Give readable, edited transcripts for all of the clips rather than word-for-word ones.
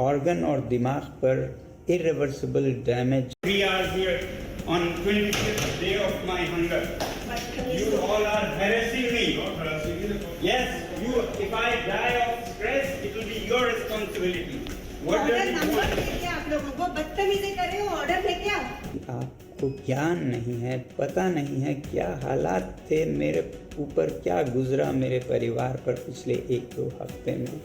Organ और दिमाग पर irreversible damage. 3 hours here on 25th day of my hunger. You all are harassing me. Yes, you. If I die of stress, it will be your responsibility. What does it number want? लेके आप लोगों को बदतमीजी कर रहे हो, order लेके आओ। आपको ज्ञान नहीं है, पता नहीं है क्या हालात थे मेरे ऊपर, क्या गुजरा मेरे परिवार पर पिछले 1-2 हफ्ते में।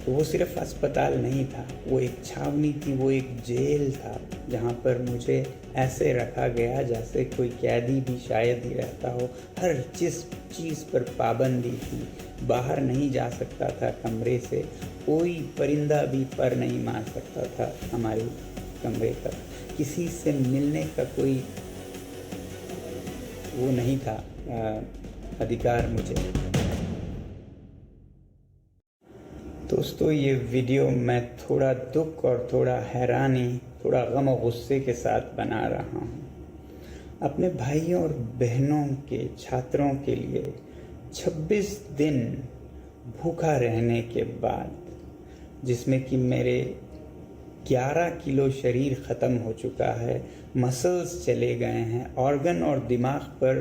तो वो सिर्फ अस्पताल नहीं था, वो एक छावनी थी, वो एक जेल था जहाँ पर मुझे ऐसे रखा गया जैसे कोई कैदी भी शायद ही रहता हो। हर चीज़ पर पाबंदी थी, बाहर नहीं जा सकता था कमरे से, कोई परिंदा भी पर नहीं मार सकता था हमारे कमरे तक, किसी से मिलने का कोई वो नहीं था अधिकार मुझे। दोस्तों, ये वीडियो मैं थोड़ा दुख और थोड़ा हैरानी, थोड़ा गम और गुस्से के साथ बना रहा हूँ। अपने भाइयों और बहनों के, छात्रों के लिए 26 दिन भूखा रहने के बाद, जिसमें कि मेरे 11 किलो शरीर ख़त्म हो चुका है, मसल्स चले गए हैं, ऑर्गन और दिमाग पर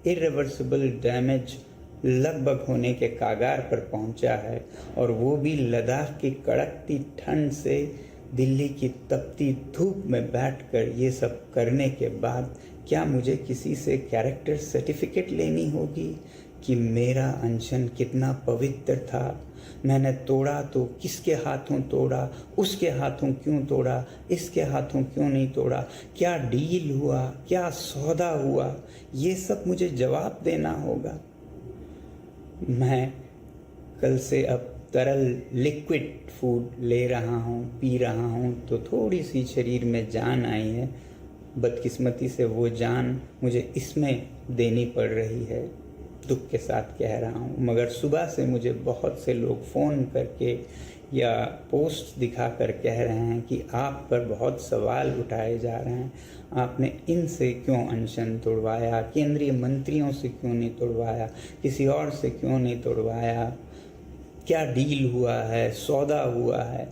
इरिवर्सिबल डैमेज लगभग होने के कागार पर पहुंचा है, और वो भी लद्दाख की कड़कती ठंड से दिल्ली की तपती धूप में बैठकर ये सब करने के बाद क्या मुझे किसी से कैरेक्टर सर्टिफिकेट लेनी होगी कि मेरा अनशन कितना पवित्र था? मैंने तोड़ा तो किसके हाथों तोड़ा, उसके हाथों क्यों तोड़ा, इसके हाथों क्यों नहीं तोड़ा, क्या डील हुआ, क्या सौदा हुआ, ये सब मुझे जवाब देना होगा। मैं कल से अब तरल लिक्विड फूड ले रहा हूँ, पी रहा हूँ, तो थोड़ी सी शरीर में जान आई है। बदकिस्मती से वो जान मुझे इसमें देनी पड़ रही है, दुख के साथ कह रहा हूँ। मगर सुबह से मुझे बहुत से लोग फ़ोन करके या पोस्ट दिखा कर कह रहे हैं कि आप पर बहुत सवाल उठाए जा रहे हैं, आपने इनसे क्यों अनशन तोड़वाया, केंद्रीय मंत्रियों से क्यों नहीं तोड़वाया, किसी और से क्यों नहीं तोड़वाया, क्या डील हुआ है, सौदा हुआ है,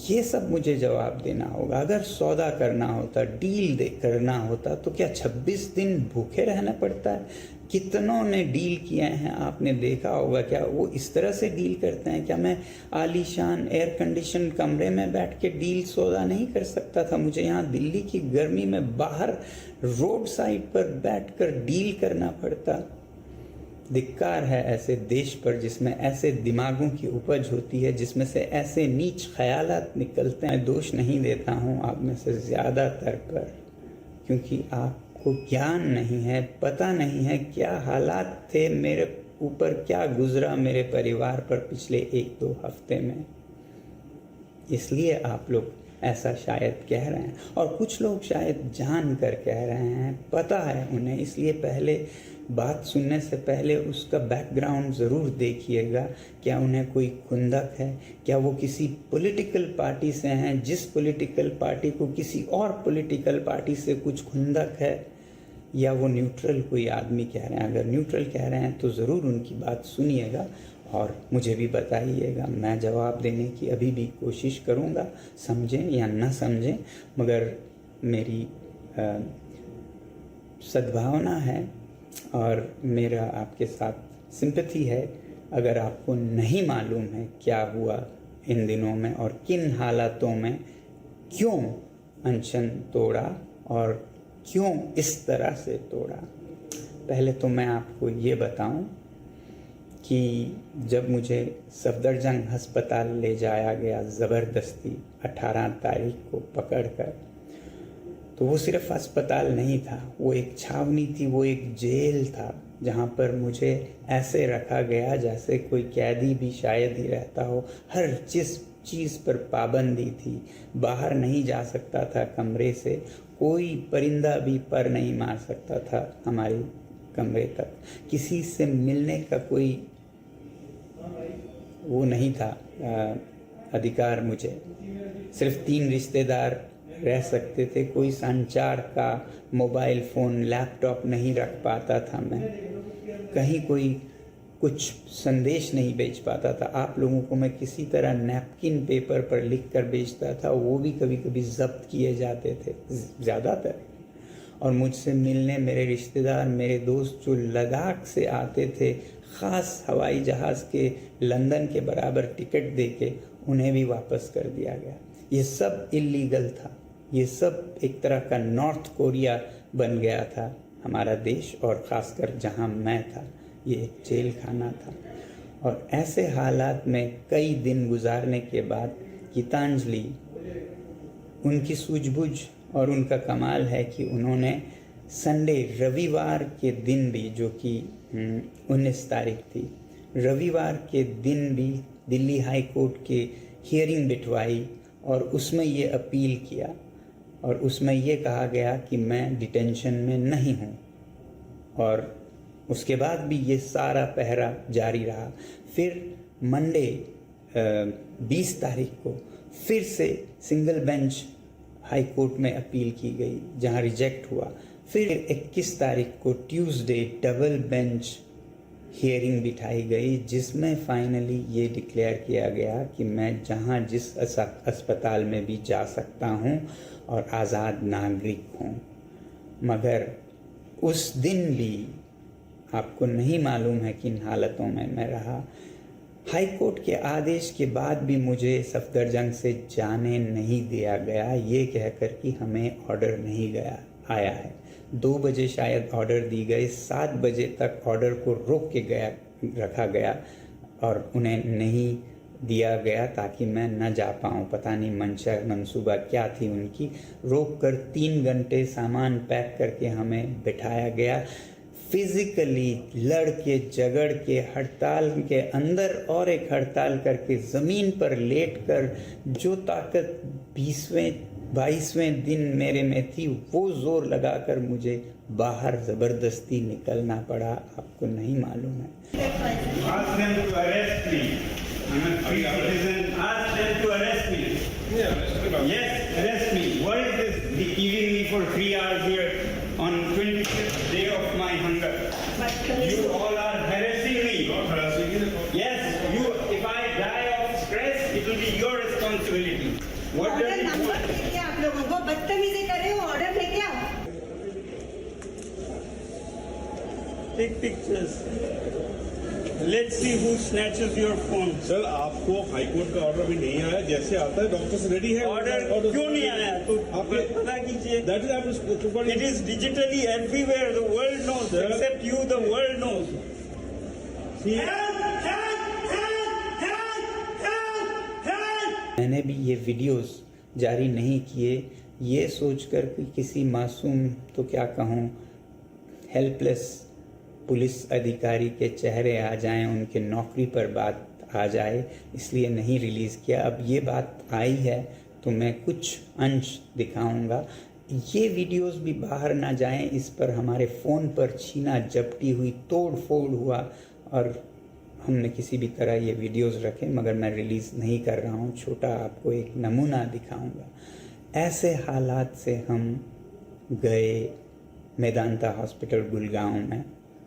ये सब मुझे जवाब देना होगा। अगर सौदा करना होता, डील करना होता, तो क्या 26 दिन भूखे रहना पड़ता है? कितनों ने डील किए हैं, आपने देखा होगा। क्या वो इस तरह से डील करते हैं? क्या मैं आलीशान एयर कंडीशन कमरे में बैठ के डील सौदा नहीं कर सकता था? मुझे यहाँ दिल्ली की गर्मी में बाहर रोड साइड पर बैठकर डील करना पड़ता। धिक्कार है ऐसे देश पर जिसमें ऐसे दिमागों की उपज होती है, जिसमें से ऐसे नीच ख्यालात निकलते हैं। दोष नहीं देता हूँ आप में से ज़्यादातर पर, क्योंकि आपको ज्ञान नहीं है, पता नहीं है क्या हालात थे मेरे ऊपर, क्या गुजरा मेरे परिवार पर पिछले 1-2 हफ्ते में, इसलिए आप लोग ऐसा शायद कह रहे हैं। और कुछ लोग शायद जान कर कह रहे हैं, पता है उन्हें, इसलिए पहले बात सुनने से पहले उसका बैकग्राउंड ज़रूर देखिएगा। क्या उन्हें कोई खुंदक है? क्या वो किसी पॉलिटिकल पार्टी से हैं, जिस पॉलिटिकल पार्टी को किसी और पॉलिटिकल पार्टी से कुछ खुंदक है? या वो न्यूट्रल कोई आदमी कह रहे हैं? अगर न्यूट्रल कह रहे हैं तो ज़रूर उनकी बात सुनिएगा और मुझे भी बताइएगा। मैं जवाब देने की अभी भी कोशिश करूँगा, समझें या ना समझें, मगर मेरी सद्भावना है और मेरा आपके साथ सिंपैथी है। अगर आपको नहीं मालूम है क्या हुआ इन दिनों में और किन हालातों में क्यों अनशन तोड़ा और क्यों इस तरह से तोड़ा, पहले तो मैं आपको ये बताऊं कि जब मुझे सफदरजंग अस्पताल ले जाया गया ज़बरदस्ती 18 तारीख को पकड़कर, तो वो सिर्फ अस्पताल नहीं था, वो एक छावनी थी, वो एक जेल था जहाँ पर मुझे ऐसे रखा गया जैसे कोई कैदी भी शायद ही रहता हो। हर चीज़ पर पाबंदी थी, बाहर नहीं जा सकता था कमरे से, कोई परिंदा भी पर नहीं मार सकता था हमारे कमरे तक, किसी से मिलने का कोई वो नहीं था अधिकार मुझे। सिर्फ 3 रिश्तेदार रह सकते थे, कोई संचार का मोबाइल फ़ोन, लैपटॉप नहीं रख पाता था मैं, कहीं कोई कुछ संदेश नहीं भेज पाता था। आप लोगों को मैं किसी तरह नैपकिन पेपर पर लिख कर भेजता था, वो भी कभी कभी जब्त किए जाते थे ज़्यादातर। और मुझसे मिलने मेरे रिश्तेदार, मेरे दोस्त जो लद्दाख से आते थे, ख़ास हवाई जहाज़ के लंदन के बराबर टिकट देके, उन्हें भी वापस कर दिया गया। ये सब इल्लीगल था। ये सब एक तरह का नॉर्थ कोरिया बन गया था हमारा देश, और ख़ासकर जहाँ मैं था ये एक जेल खाना था। और ऐसे हालात में कई दिन गुजारने के बाद गीतांजलि, उनकी सूझबूझ और उनका कमाल है कि उन्होंने संडे, रविवार के दिन भी, जो कि 19 तारीख थी, रविवार के दिन भी दिल्ली हाई कोर्ट के हियरिंग बिठवाई और उसमें ये अपील किया और उसमें ये कहा गया कि मैं डिटेंशन में नहीं हूँ। और उसके बाद भी ये सारा पहरा जारी रहा। फिर मंडे 20 तारीख को फिर से सिंगल बेंच हाई कोर्ट में अपील की गई, जहां रिजेक्ट हुआ। फिर 21 तारीख को ट्यूसडे डबल बेंच हियरिंग बिठाई गई, जिसमें फाइनली ये डिक्लेयर किया गया कि मैं जहां जिस अस्पताल में भी जा सकता हूं और आज़ाद नागरिक हूं। मगर उस दिन भी आपको नहीं मालूम है किन हालतों में मैं रहा। हाई कोर्ट के आदेश के बाद भी मुझे सफदरजंग से जाने नहीं दिया गया, ये कहकर कि हमें ऑर्डर नहीं आया है। 2 बजे शायद ऑर्डर दी गई, 7 बजे तक ऑर्डर को रोक के रखा गया और उन्हें नहीं दिया गया ताकि मैं न जा पाऊँ। पता नहीं मंसूबा क्या थी उनकी। रोक कर 3 घंटे सामान पैक करके हमें बिठाया गया। फिजिकली लड़ के झगड़ के हड़ताल के अंदर और एक हड़ताल करके ज़मीन पर लेट कर जो ताकत 22वें दिन मेरे में थी, वो जोर लगाकर मुझे बाहर ज़बरदस्ती निकलना पड़ा। आपको नहीं मालूम है। Ask them to arrest me. I'm a free citizen. Ask them to arrest me. Yes, arrest me. What is this? Giving me for 3 hours here on 25th day of my hunger. You all are harassing me. Not harassing you. Yes, you. If I die of stress, it will be your responsibility. What order does it number want? दे दिया आप लोगों को, बदतमीजी कर रहे हो, order लेके आओ। Take pictures. Let's see who snatches your phone. Sir आपको हाई कोर्ट का ऑर्डर भी नहीं आया, जैसे आता है डॉक्टर से रेडी है। ऑर्डर क्यों नहीं आया? तो आपके पता कीजिए। That is It is digitally everywhere. The world knows. Sir. Except you, the world knows. मैंने भी ये वीडियोस जारी नहीं किए, ये सोचकर कि किसी मासूम, तो क्या कहूँ, हेल्पलेस पुलिस अधिकारी के चेहरे आ जाएं, उनके नौकरी पर बात आ जाए, इसलिए नहीं रिलीज़ किया। अब ये बात आई है तो मैं कुछ अंश दिखाऊंगा। ये वीडियोस भी बाहर ना जाएं, इस पर हमारे फ़ोन पर छीना झपटी हुई, तोड़ फोड़ हुआ और हमने किसी भी तरह ये वीडियोस रखे, मगर मैं रिलीज़ नहीं कर रहा हूँ। छोटा आपको एक नमूना दिखाऊंगा। ऐसे हालात से हम गए मेदांता हॉस्पिटल गुड़गांव में।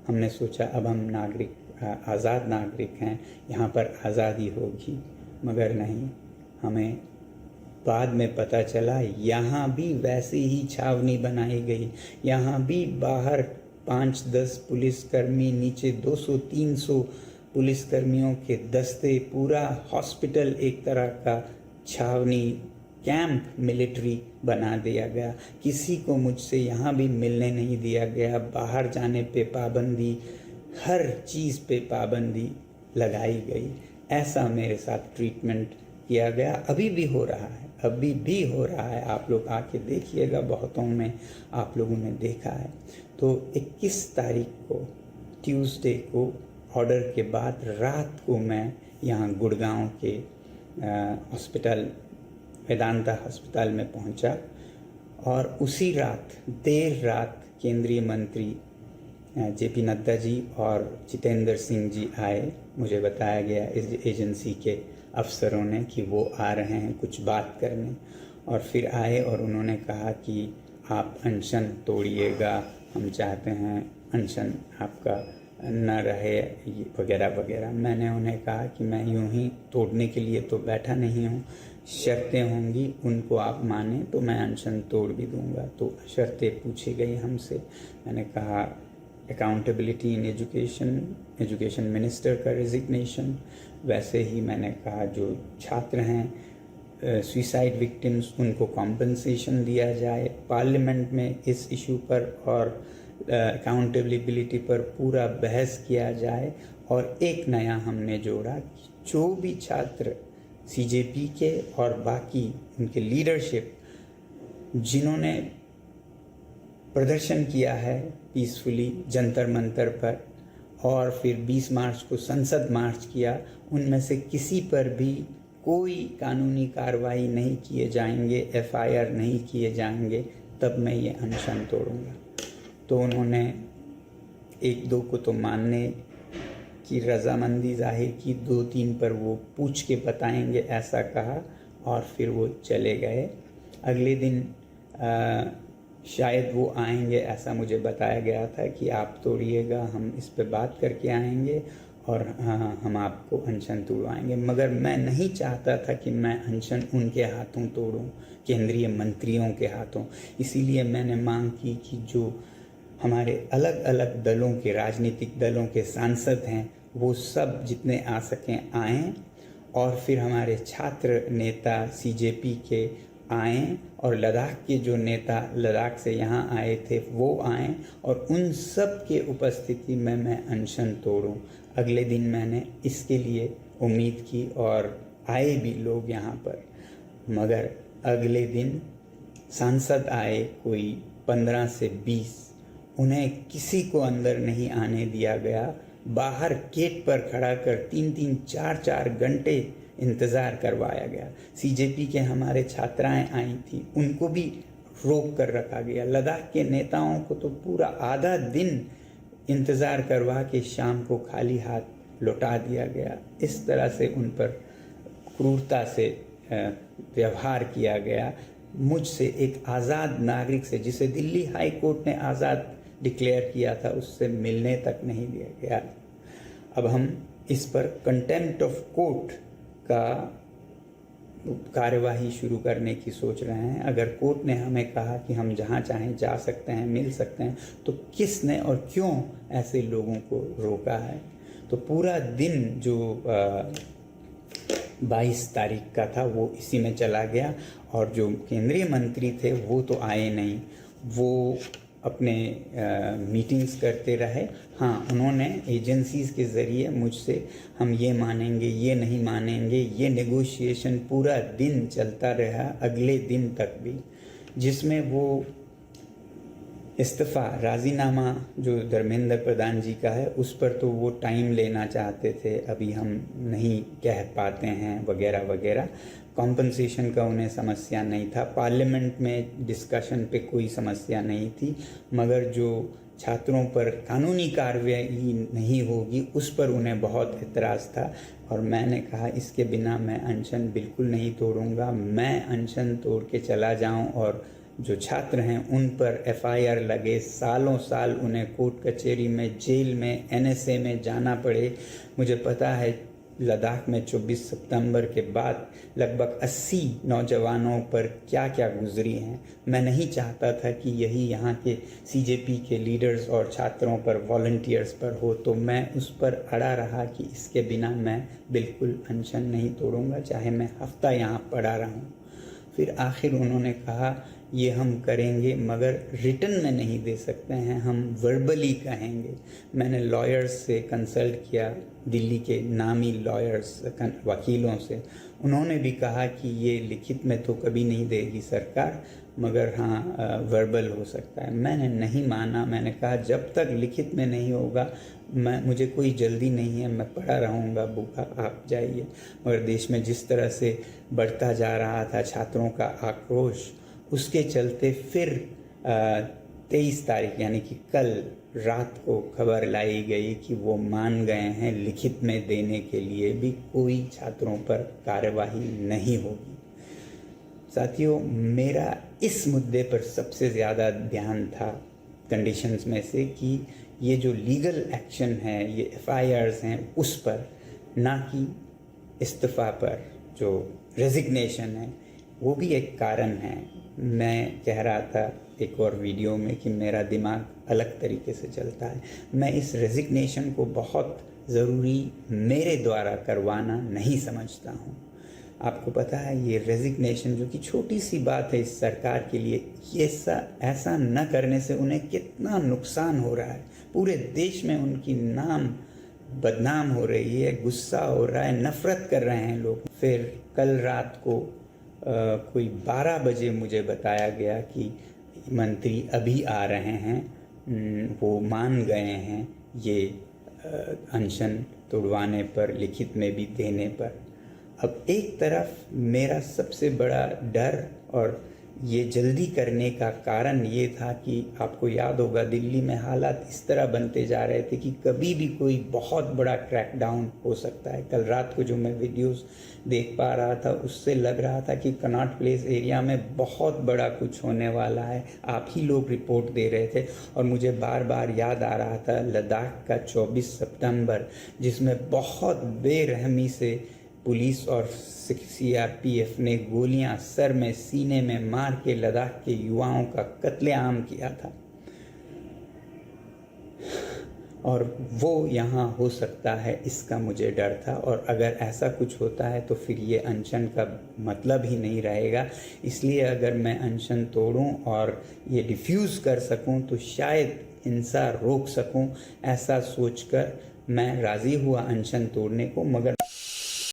हमने सोचा अब हम आज़ाद नागरिक हैं, यहाँ पर आज़ादी होगी, मगर नहीं। हमें बाद में पता चला यहाँ भी वैसी ही छावनी बनाई गई। यहाँ भी बाहर 5-10 पुलिसकर्मी, नीचे 200-300 पुलिसकर्मियों के दस्ते, पूरा हॉस्पिटल एक तरह का छावनी, कैंप मिलिट्री बना दिया गया। किसी को मुझसे यहाँ भी मिलने नहीं दिया गया। बाहर जाने पे पाबंदी, हर चीज़ पे पाबंदी लगाई गई। ऐसा मेरे साथ ट्रीटमेंट किया गया। अभी भी हो रहा है, अभी भी हो रहा है। आप लोग आके देखिएगा, बहुतों में आप लोगों ने देखा है। तो 21 तारीख को ट्यूसडे को ऑर्डर के बाद रात को मैं यहाँ गुड़गांव के हॉस्पिटल, वेदांता अस्पताल में पहुंचा और उसी रात, देर रात, केंद्रीय मंत्री जेपी नड्डा जी और जितेंद्र सिंह जी आए। मुझे बताया गया इस एजेंसी के अफसरों ने कि वो आ रहे हैं कुछ बात करने, और फिर आए और उन्होंने कहा कि आप अनशन तोड़िएगा, हम चाहते हैं अनशन आपका न रहे वगैरह वगैरह। मैंने उन्हें कहा कि मैं यूं ही तोड़ने के लिए तो बैठा नहीं हूँ, शर्तें होंगी उनको आप माने तो मैं अनशन तोड़ भी दूंगा। तो शर्तें पूछी गई हमसे। मैंने कहा अकाउंटेबिलिटी इन एजुकेशन मिनिस्टर का रेजिग्नेशन, वैसे ही मैंने कहा जो छात्र हैं सुसाइड विक्टिम्स उनको कॉम्पनसेशन दिया जाए, पार्लियामेंट में इस इशू पर और अकाउंटेबिलिटी पर पूरा बहस किया जाए। और एक नया हमने जोड़ा कि जो भी छात्र सीजेपी के और बाकी उनके लीडरशिप जिन्होंने प्रदर्शन किया है पीसफुली जंतर मंतर पर और फिर 20 मार्च को संसद मार्च किया, उनमें से किसी पर भी कोई कानूनी कार्रवाई नहीं किए जाएंगे, एफआईआर नहीं किए जाएंगे, तब मैं ये अनशन तोड़ूंगा। तो उन्होंने एक दो को तो मानने की रजामंदी जाहिर की, 2-3 पर वो पूछ के बताएंगे ऐसा कहा और फिर वो चले गए। अगले दिन शायद वो आएंगे ऐसा मुझे बताया गया था कि आप तोड़िएगा, हम इस पे बात करके आएंगे और हम आपको अनशन तोड़वाएंगे। मगर मैं नहीं चाहता था कि मैं अनशन उनके हाथों तोड़ूं, केंद्रीय मंत्रियों के हाथों। इसीलिए मैंने मांग की कि जो हमारे अलग अलग दलों के राजनीतिक दलों के सांसद हैं वो सब जितने आ सकें आएँ और फिर हमारे छात्र नेता सीजेपी के आएँ और लद्दाख के जो नेता लद्दाख से यहाँ आए थे वो आएँ और उन सब के उपस्थिति में मैं अनशन तोड़ूं। अगले दिन मैंने इसके लिए उम्मीद की और आए भी लोग यहाँ पर। मगर अगले दिन सांसद आए कोई 15 से 20, उन्हें किसी को अंदर नहीं आने दिया गया। बाहर गेट पर खड़ा कर 3-3, 4-4 घंटे इंतज़ार करवाया गया। सीजेपी के हमारे छात्राएं आई थी, उनको भी रोक कर रखा गया। लद्दाख के नेताओं को तो पूरा आधा दिन इंतज़ार करवा के शाम को खाली हाथ लौटा दिया गया। इस तरह से उन पर क्रूरता से व्यवहार किया गया। मुझसे एक आज़ाद नागरिक से, जिसे दिल्ली हाई कोर्ट ने आज़ाद डिक्लेयर किया था, उससे मिलने तक नहीं दिया गया। अब हम इस पर कंटेम्प्ट ऑफ कोर्ट का कार्यवाही शुरू करने की सोच रहे हैं। अगर कोर्ट ने हमें कहा कि हम जहां चाहें जा सकते हैं, मिल सकते हैं, तो किसने और क्यों ऐसे लोगों को रोका है? तो पूरा दिन जो 22 तारीख का था वो इसी में चला गया और जो केंद्रीय मंत्री थे वो तो आए नहीं, वो अपने मीटिंग्स करते रहे। हाँ, उन्होंने एजेंसीज़ के ज़रिए मुझसे हम ये मानेंगे, ये नहीं मानेंगे, ये नेगोशिएशन पूरा दिन चलता रहा, अगले दिन तक भी, जिसमें वो इस्तीफ़ा राज़ीनामा जो धर्मेंद्र प्रधान जी का है उस पर तो वो टाइम लेना चाहते थे, अभी हम नहीं कह पाते हैं वगैरह वगैरह। कॉम्पनसेशन का उन्हें समस्या नहीं था, पार्लियामेंट में डिस्कशन पे कोई समस्या नहीं थी, मगर जो छात्रों पर कानूनी कार्रवाई नहीं होगी उस पर उन्हें बहुत एतराज़ था। और मैंने कहा इसके बिना मैं अनशन बिल्कुल नहीं तोड़ूंगा। मैं अनशन तोड़ के चला जाऊं और जो छात्र हैं उन पर एफआईआर लगे, सालों साल उन्हें कोर्ट कचहरी में, जेल में, एनएसए में जाना पड़े। मुझे पता है लद्दाख में 24 सितंबर के बाद लगभग 80 नौजवानों पर क्या क्या गुजरी हैं। मैं नहीं चाहता था कि यही यहाँ के सीजेपी के लीडर्स और छात्रों पर, वॉलंटियर्स पर हो, तो मैं उस पर अड़ा रहा कि इसके बिना मैं बिल्कुल अनशन नहीं तोड़ूंगा, चाहे मैं हफ्ता यहाँ पड़ा रहूँ। फिर आखिर उन्होंने कहा ये हम करेंगे मगर रिटन में नहीं दे सकते हैं, हम वर्बली कहेंगे। मैंने लॉयर्स से कंसल्ट किया, दिल्ली के नामी लॉयर्स, वकीलों से। उन्होंने भी कहा कि ये लिखित में तो कभी नहीं देगी सरकार, मगर हाँ वर्बल हो सकता है। मैंने नहीं माना, मैंने कहा जब तक लिखित में नहीं होगा मुझे कोई जल्दी नहीं है, मैं पड़ा रहूँगा भूखा, आप जाइए। मगर देश में जिस तरह से बढ़ता जा रहा था छात्रों का आक्रोश, उसके चलते फिर 23 तारीख यानी कि कल रात को खबर लाई गई कि वो मान गए हैं लिखित में देने के लिए भी कोई छात्रों पर कार्यवाही नहीं होगी। साथियों, मेरा इस मुद्दे पर सबसे ज़्यादा ध्यान था कंडीशंस में से कि ये जो लीगल एक्शन है, ये एफआईआर्स हैं उस पर, ना कि इस्तीफ़ा पर। जो रेजिग्नेशन है वो भी एक कारण है। मैं कह रहा था एक और वीडियो में कि मेरा दिमाग अलग तरीके से चलता है। मैं इस रेजिग्नेशन को बहुत ज़रूरी मेरे द्वारा करवाना नहीं समझता हूँ। आपको पता है ये रेजिग्नेशन जो कि छोटी सी बात है इस सरकार के लिए, ये ऐसा न करने से उन्हें कितना नुकसान हो रहा है। पूरे देश में उनकी नाम बदनाम हो रही है, गुस्सा हो रहा है, नफ़रत कर रहे हैं लोग। फिर कल रात को कोई 12 बजे मुझे बताया गया कि मंत्री अभी आ रहे हैं, वो मान गए हैं ये अनशन तोड़वाने पर, लिखित में भी देने पर। अब एक तरफ मेरा सबसे बड़ा डर और ये जल्दी करने का कारण ये था कि आपको याद होगा दिल्ली में हालात इस तरह बनते जा रहे थे कि कभी भी कोई बहुत बड़ा क्रैकडाउन हो सकता है। कल रात को जो मैं वीडियोस देख पा रहा था उससे लग रहा था कि कनॉट प्लेस एरिया में बहुत बड़ा कुछ होने वाला है। आप ही लोग रिपोर्ट दे रहे थे और मुझे बार बार याद आ रहा था लद्दाख का 24 सितंबर, जिसमें बहुत बेरहमी से पुलिस और सीआरपीएफ ने गोलियां सर में, सीने में मार के लद्दाख के युवाओं का कत्लेआम किया था। और वो यहाँ हो सकता है, इसका मुझे डर था। और अगर ऐसा कुछ होता है तो फिर ये अनशन का मतलब ही नहीं रहेगा। इसलिए अगर मैं अनशन तोड़ूं और ये डिफ्यूज़ कर सकूं तो शायद हिंसा रोक सकूं। ऐसा सोचकर मैं राज़ी हुआ अनशन तोड़ने को। मगर